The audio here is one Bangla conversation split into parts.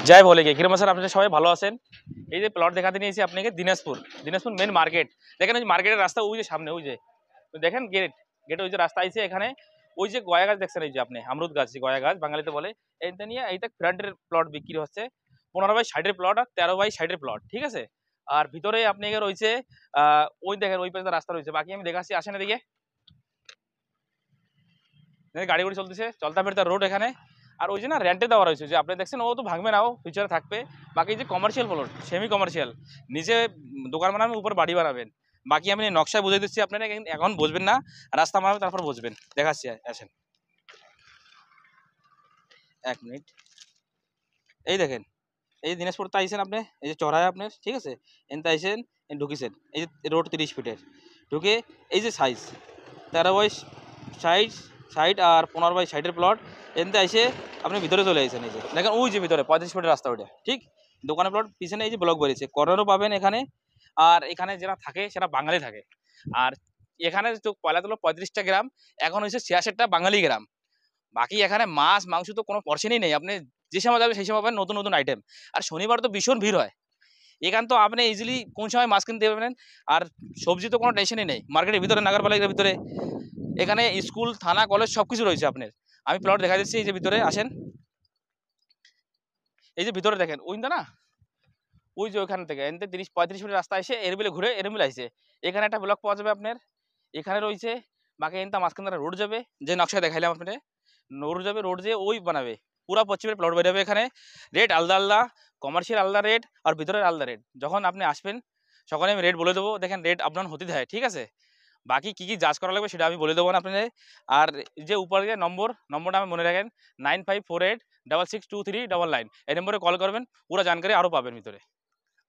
জয় ভোলে কে কিরম স্যার, আপনারা সবাই ভালো আছেন? এই যে প্লট দেখাতে নিয়েছি আপনাকে দিনাজপুর মেন মার্কেট। দেখেন ওই মার্কেটের রাস্তা ওই যে সামনে, ওই যে দেখেন গেট ওই যে রাস্তা আছে এখানে। ওই যে গয়া গাছ দেখছেন, এই যে আপনি আমরুদ গাছ, গয়া গাছ বাঙালিতে বলে। এইটা নিয়ে এইটা ফ্রন্টের প্লট বিক্রি হচ্ছে 15/60 প্লট আর 13/60 প্লট, ঠিক আছে। আর ভিতরে আপনি রয়েছে ওই দেখেন ওই পাশে রাস্তা রয়েছে, বাকি আমি দেখাচ্ছি, আসেন এদিকে। গাড়ি গুড়ি চলতেছে, চলতা ফেরতা রোড এখানে। আর ওই যে না রেন্টে দেওয়া রয়েছে, যে আপনি দেখছেন ও তো ভাঙবে না, ও ফিউচারে থাকবে। বাকি যে কমার্শিয়াল প্লট, সেমি কমার্শিয়াল, নিচে দোকান বানাবেন, উপর বাড়ি বানাবেন। বাকি আমি নকশায় বুঝিয়ে দিচ্ছি আপনারা, এখন বুঝবেন না, রাস্তা বানাবেন তারপর বুঝবেন। দেখাচ্ছি, আসেন 1 মিনিট। এই দেখেন, এই দিনাজপুর তো আইসেন আপনি, এই যে চড়ায় আপনার, ঠিক আছে। এনতে আইসেন, ঢুকিছেন, এই যে রোড 30 ফিটের ঢুকে, এই যে সাইজ 13/60 আর 15/60 প্লট। এনতে আইসে আপনি ভিতরে চলে আসেন, এই যে দেখেন ওই যে ভিতরে 35 ফিটের রাস্তা ওইটা, ঠিক। দোকানের প্লট পিছনে এই যে ব্লক বেরিয়েছে, কর্নারও পাবেন এখানে। আর এখানে যারা থাকে সেটা বাঙালি থাকে। আর এখানে তো পয়লা তুলো 35টা গ্রাম, এখন হচ্ছে 86টা বাঙালি গ্রাম। বাকি এখানে মাছ মাংস তো কোনো পর্শনই নেই, আপনি যে সময় যাবেন সেই সময় পাবেন নতুন নতুন আইটেম। আর শনিবার তো ভীষণ ভিড় হয় এখান, তো আপনি ইজিলি কোন সময় মাছ কিনতে পারবেন। আর সবজি তো কোনো টেনশনই নেই, মার্কেটের ভিতরে, নাগারপালিকার ভিতরে। এখানে স্কুল, থানা, কলেজ সবকিছু রয়েছে আপনার। আমি প্লট দেখা দিচ্ছি, এই যে ভিতরে আসেন। এই যে ভিতরে দেখেন ওই না, ওই যে ওইখান থেকে এনতে 30-35 মিনিট রাস্তা এসে এরবিলে ঘুরে এরবিলে আসছে। এখানে একটা ব্লক পাওয়া যাবে আপনার, এখানে রয়েছে। বাকি এনতা মাঝখানে রোড যাবে, যে নকশা দেখাইলাম আপনার, রোড যাবে, রোড যেয়ে ওই বানাবে পুরা পশ্চিমের প্লট বেরোবে। এখানে রেট আলাদা আলাদা, কমার্শিয়াল আলাদা রেট আর ভিতরের আলাদা রেট। যখন আপনি আসবেন সকালে আমি রেট বলে দেবো, দেখেন রেট আপনার হতে দেয়, ঠিক আছে। বাকি কি কি যাচ করা লাগবে সেটা আমি বলে দেবো না আপনাদের। আর যে উপরে যে নম্বরটা আমি মনে রাখেন, 9548662399। এই নম্বরে কল করবেন, পুরো জানকারি আরও পাবেন ভিতরে,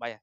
ভাইয়া।